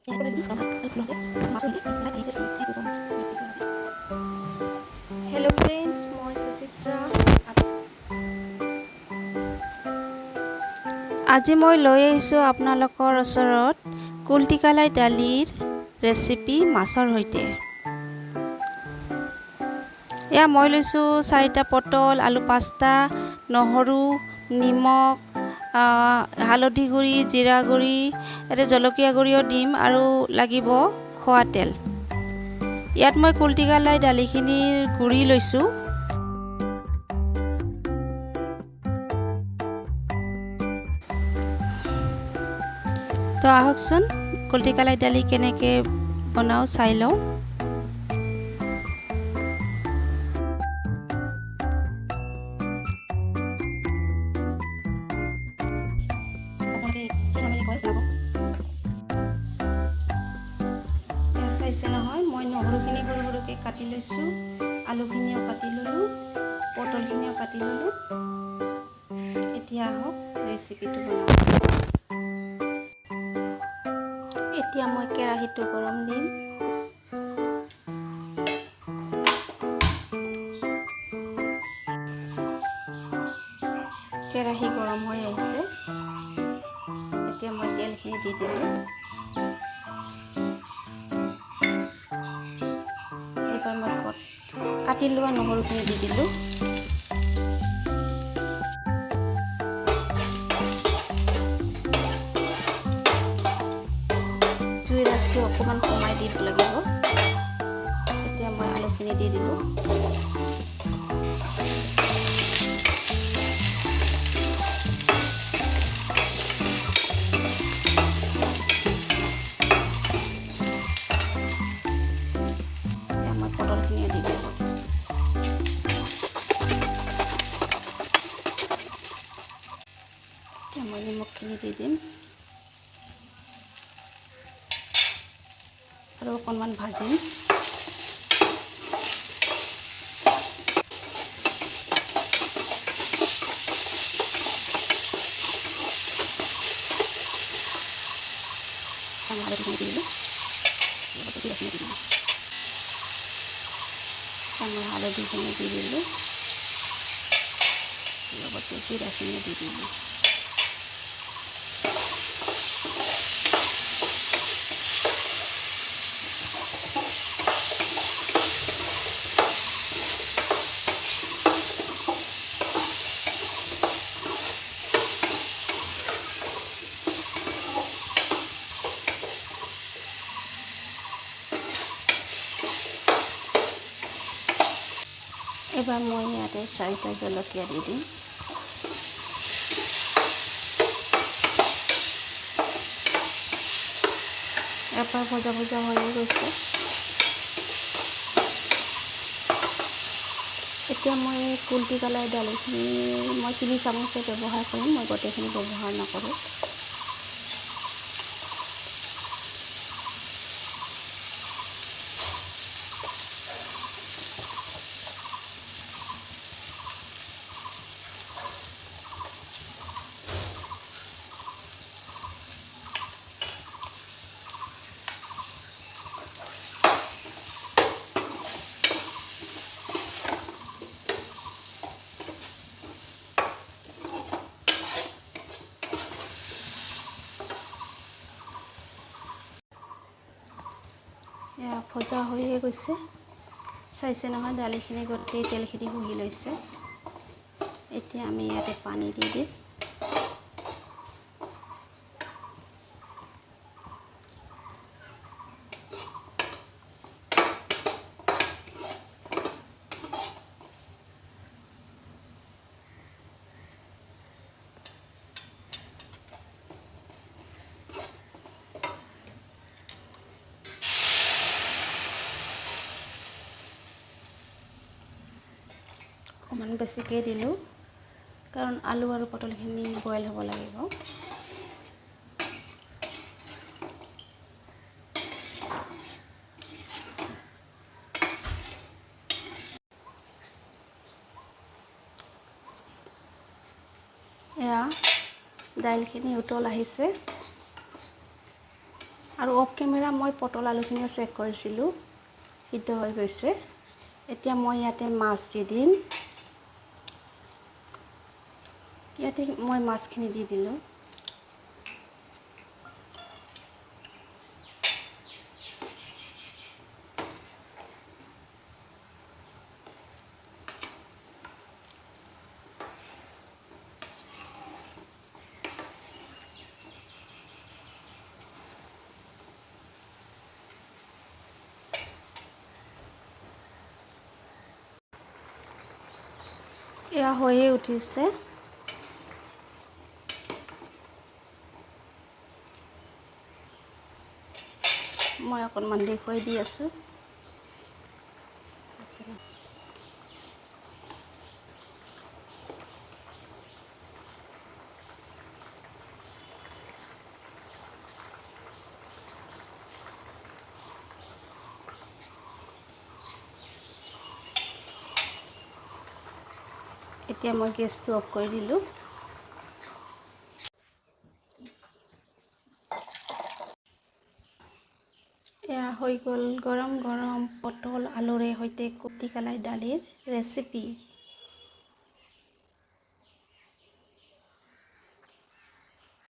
Hello friends, মই সুচিত্ৰা। আজি মই লৈ আহিছোঁ আপোনালোকৰ ওচৰত কুলঠি কালাই দালিৰ ৰেচিপি মাছৰ সৈতে। এয়া মই লৈছোঁ 4টা পটল, আলু 5টা, নহৰু, নিমখ, হালধি গুড়ি, জিৰা গুড়ি, ইয়াতে জলকীয়া গুড়িও দিম আৰু লাগিব খোৱা তেল। ইয়াত মই কুলঠি কালাই দালিখিনিৰ গুড়ি লৈছোঁ। তো আহকচোন কুলঠি কালাই দালি কেনেকৈ বনাওঁ চাই লওঁ। চাইছে নহয়, মই নহৰুখিনি সৰু সৰুকৈ কাটি লৈছোঁ, আলুখিনিও কাটি ল'লোঁ, পটলখিনিও কাটি ল'লোঁ। এতিয়া আহক ৰেচিপিটো বনাওঁ। এতিয়া মই কেৰাহীটো গৰম দিম। কেৰাহী গৰম হৈ আহিছে। এতিয়া মই তেলখিনি দি দিলোঁ। এইবাৰ মই কাটি লোৱা নহৰুখিনি দি দিলোঁ। জুইৰ আঁচটো অকণমান কমাই দিব লাগিব। এতিয়া মই আলুখিনি দি দিলোঁ। এতিয়া মই পটলখিনিও দি দিলোঁ। এতিয়া মই নিমখখিনি দি দিম আৰু অকণমান ভাজিম। হালধিখিনি দি দিলোঁ, মই হালধিখিনি দি দিলোঁ, লগতে জিৰাখিনি দি দিলোঁ। এবাৰ মই ইয়াতে 4টা জলকীয়া দি দিম। এবাৰ ভজা ভজা হৈয়ে গৈছে। এতিয়া মই কুলঠি কালাই দালিখিনি মই 3 চামুচে ব্যৱহাৰ কৰিম, মই গোটেইখিনি ব্যৱহাৰ নকৰোঁ। এয়া ভজা হৈয়ে গৈছে। চাইছে নহয়, দালিখিনি গোটেই তেলখিনি শুহি লৈছে। এতিয়া আমি ইয়াতে পানী দি দিম। অকণমান বেছিকৈ দিলোঁ, কাৰণ আলু আৰু পটলখিনি বইল হ'ব লাগিব। এয়া দাইলখিনি উতল আহিছে আৰু আৰু অফ কেমেৰা মই পটল আলুখিনি চেক কৰিছিলোঁ, সিদ্ধ হৈ গৈছে। এতিয়া মই ইয়াতে মাছ দি দিম। ইয়াতে মই মাছখিনি দি দিলোঁ। এয়া হৈয়ে উঠিছে। মই অকণমান দেখুৱাই দি আছোঁ। এতিয়া মই গেছটো অফ কৰি দিলোঁ। এয়া হৈ গ'ল গৰম গৰম পটল আলুৰে সৈতে কুলথি কালাই দালিৰ ৰেচিপি।